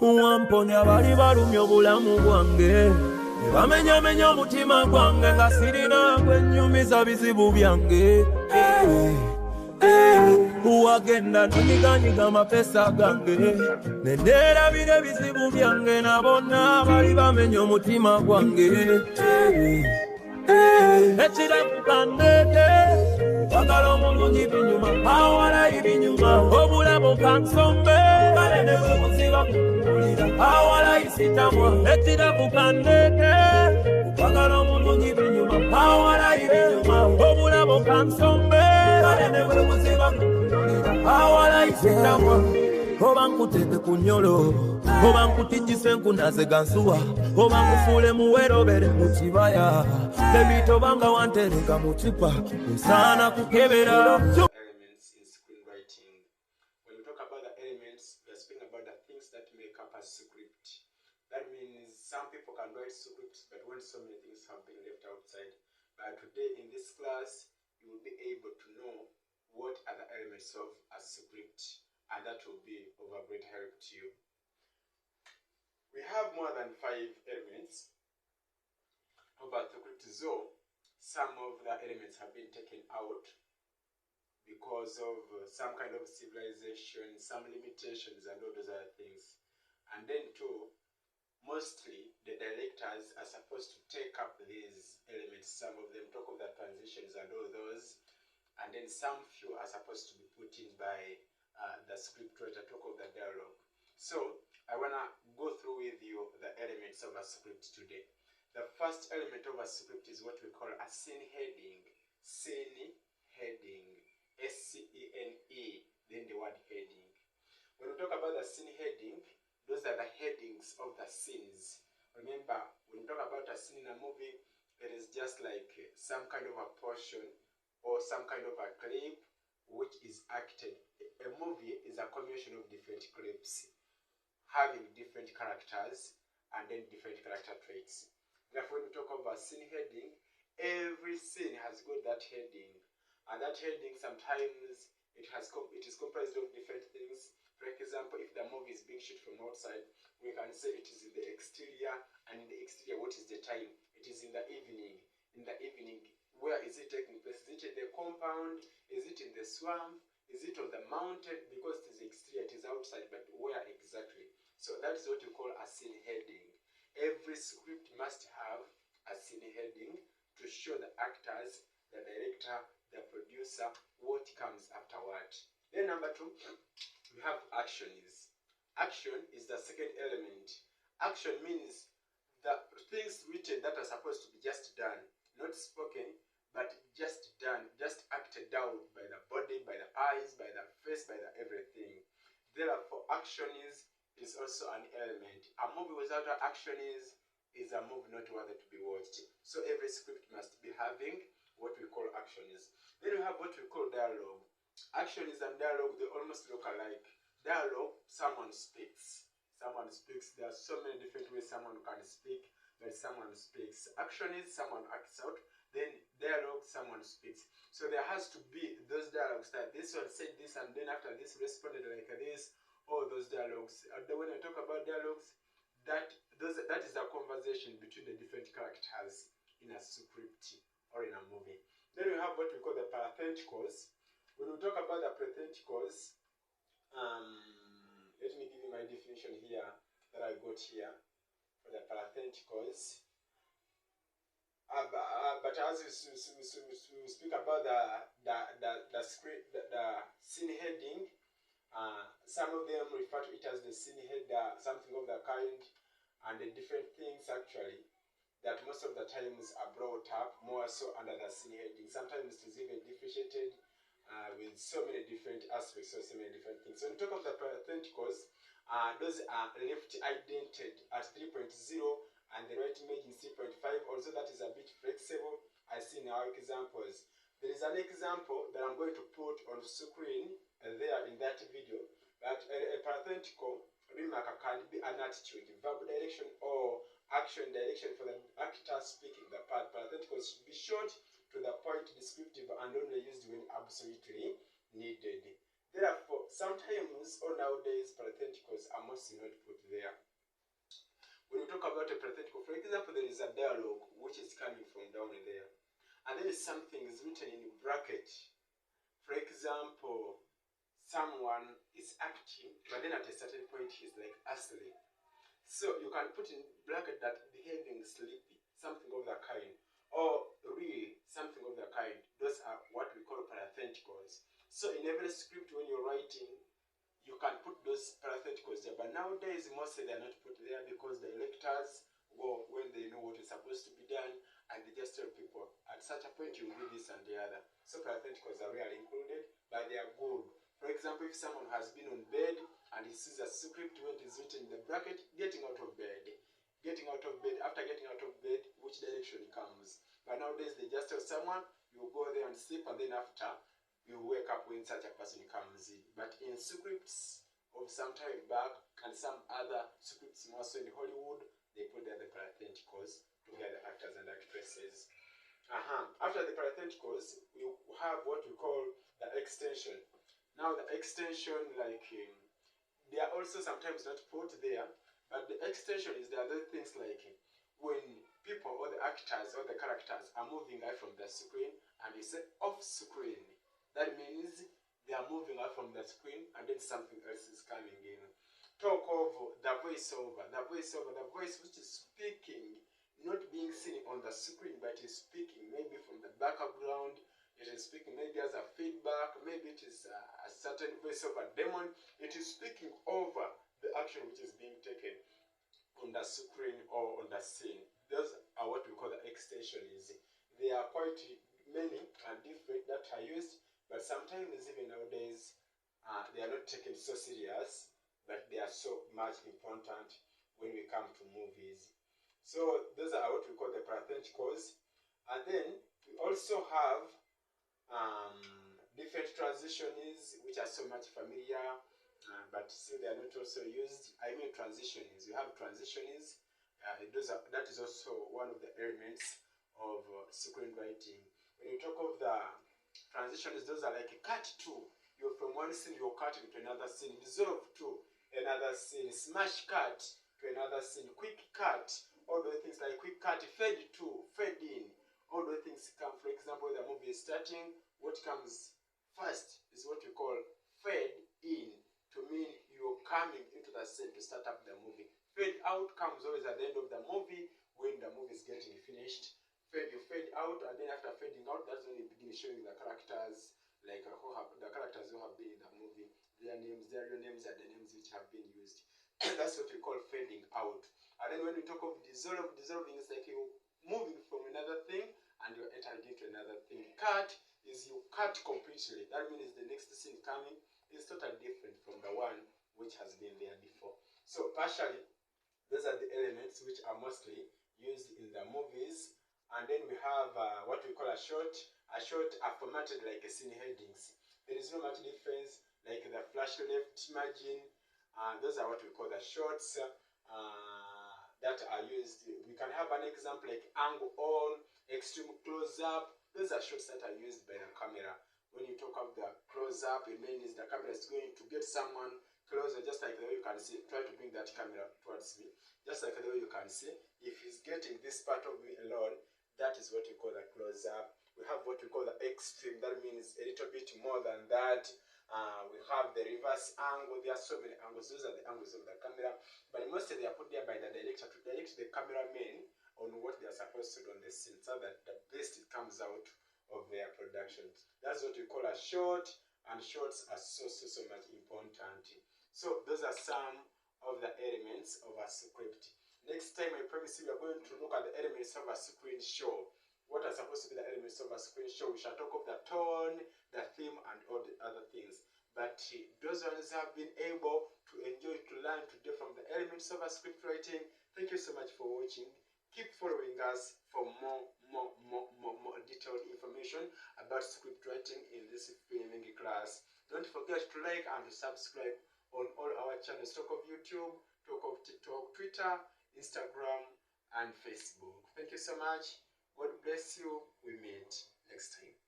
Wamponya bali balumya obulamu bwange, ne bamenyamenya omutima gwange nga sirina gwennyumiza bizibu byange. Wagenda nonyiganyiga amapesa gange, ne neerabira ebizibu byange na bonna bali bamenya omutima gwange. Ekiramu kandeete wagala omulungi binyuma, awala ibinyuma obulabo kansombe kale ne bwe buziba kumpulira awala isitamwa. Ekiramu kandeete wagala omulungi binyuma, awala ibinyuma obulabo kansombe kale ne bwe buziba kumpulira awala isitamwa. Oba nkuteke ku nnyolo, oba nkutijjise nkunaze gansuwa, oba nkufuule muwerobere mu kibaya, ebitobanga wantereka mu kipa nsaana kukebera. Elements in screenwriting. When we talk about the elements, we are speaking about the things that make up a script. That means some people can write scripts, but when so many things have been left outside. But today in this class, you will be able to know what are the elements of a script, and that will be of a great help to you. We have more than 5 elements of a script, so some of the elements have been taken out because of some kind of civilization, some limitations, and all those other things. And then too, mostly the directors are supposed to take up these elements. Some of them talk of the transitions and all those, and then some few are supposed to be put in by the scriptwriter, talk of the dialogue. So I want to go through with you the elements of a script today. The first element of a script is what we call a scene heading. Scene heading. S-C-E-N-E, then the word heading. When we talk about the scene heading, those are the headings of the scenes. Remember, when we talk about a scene in a movie, it is just like some kind of a portion or some kind of a clip which is acted. A movie is a combination of different clips having different characters and then different character traits. Therefore, when we talk about scene heading, every scene has got that heading, and that heading sometimes it is comprised of different things. For example, if the movie is being shot from outside, we can say it is in the exterior, and in the exterior, what is the time? It is in the evening. In the evening, where is it taking place? Is it in the compound? Is it in the swamp? Is it on the mountain? Because it is exterior, it is outside, but where exactly? So that is what we call a scene heading. Every script must have a scene heading to show the actors, the director, the producer, what comes afterward. Then number 2, we have action is. Action is the second element. Action means the things written that are supposed to be just done, not spoken, but just done, just acted out by the body, by the eyes, by the face, by the everything. Therefore, action is also an element. A movie without action is a movie not worthy to be watched. So every script must be having what we call action is. Then we have what we call dialogue. Action is and dialogue, they almost look alike. Dialogue, someone speaks. Someone speaks. There are so many different ways someone can speak, but someone speaks. Action is someone acts out. Then dialogue, someone speaks. So there has to be those dialogues that this one said this and then after this responded like this. All those dialogues. When I talk about dialogues, that is a conversation between the different characters in a script or in a movie. Then we have what we call the parentheticals. When we talk about the parentheticals, let me give you my definition here that I got here for the parentheticals. But as we speak about the script, the scene heading, some of them refer to it as the scene header, something of the kind, and the different things actually that most of the times are brought up more so under the scene heading. Sometimes it is even differentiated with so many different aspects, so many different things. So when we talk of the parentheticals, those are left indented at 3.0 and the right margin 3.5. Also, that is a bit flexible. I see in our examples. There is an example that I'm going to put on screen there in that video. That a parenthetical remark can be an attitude, verb direction, or action direction for the actor speaking the part. Parentheticals should be short, to the point, descriptive, and only used when absolutely needed. Therefore, sometimes or nowadays parentheticals are mostly not put there. When we talk about a parenthetical, for example, there is a dialogue which is coming from down there, and then something is written in bracket. For example, someone is acting, but then at a certain point he's like asleep. So you can put in bracket that behaving sleepy, something of that kind, or real, something of that kind. Those are what we call parentheticals. So in every script when you're writing, you can put those parentheticals there, but nowadays mostly they are not put there because the directors go when they know what is supposed to be done, and they just tell people at such a point you do this and the other. So parentheticals are rarely included, but they are good. For example, if someone has been on bed and he sees a script when it is written in the bracket, getting out of bed. Getting out of bed, after getting out of bed, which direction comes. But nowadays they just tell someone, you go there and sleep, and then after you wake up when such a person comes in. But in scripts of some time back and some other scripts also in Hollywood, they put there the parentheticals to get the actors and actresses. After the parentheticals, we have what we call the extension. Now the extension, like they are also sometimes not put there, but the extension is the other things like when people or the actors or the characters are moving out from the screen and they say off screen. That means they are moving out from the screen and then something else is coming in. Talk of the voiceover. The voiceover, the voice which is speaking, not being seen on the screen, but is speaking maybe from the background. It is speaking maybe as a feedback, maybe it is a certain voiceover demon. It is speaking over the action which is being taken on the screen or on the scene. Those are what we call the extensions. There are quite many and different that are used, but sometimes even nowadays they are not taken so serious, but they are so much important when we come to movies. So those are what we call the parentheticals. And then we also have different transitions which are so much familiar, but still they are not also used. I mean transitions. You have transitions. That is also one of the elements of screenwriting. When you talk of the transitions, those are like a cut to. You're from one scene, you're cutting to another scene. Dissolve to another scene. Smash cut to another scene. Quick cut. All those things like quick cut. Fade to, fade in. All those things come. For example, the movie is starting. What comes first is what we call fade in, to mean you're coming into the scene to start up the movie. Fade out comes always at the end of the movie when the movie is getting finished. You fade out, and then after fading out, that's when you begin showing the characters, like the characters who have been in the movie, their names, their real names, and the names which have been used. That's what we call fading out. And then when we talk of dissolving is like you moving from another thing and you're entering into another thing. Cut is you cut completely. That means the next scene coming is totally different from the one which has been there before. So partially, those are the elements which are mostly used in the movies. And then we have what we call a short. A short are formatted like a scene headings. There is no much difference, like the flash left margin. Those are what we call the shorts that are used. We can have an example like angle on, extreme close up. Those are shots that are used by the camera. When you talk of the close up, it means the camera is going to get someone closer, just like the way you can see. Try to bring that camera towards me. Just like the way you can see. If he's getting this part of me alone, that is what we call the close up. We have what we call the extreme. That means a little bit more than that. We have the reverse angle. There are so many angles. Those are the angles of the camera. But mostly they are put there by the director to direct the cameramen on what they are supposed to do on the scene, so that the best it comes out of their production. That's what we call a short, and shorts are so much important. So those are some of the elements of a script. Next time I promise you we are going to look at the elements of a screen show. What are supposed to be the elements of a screen show? We shall talk of the tone, the theme, and all the other things. But those ones have been able to enjoy, to learn today from the elements of a script writing. Thank you so much for watching. Keep following us for more detailed information about script writing in this filming class. Don't forget to like and to subscribe on all our channels. Talk of YouTube, talk of TikTok, Twitter, Instagram, and Facebook. Thank you so much. God bless you. We meet next time.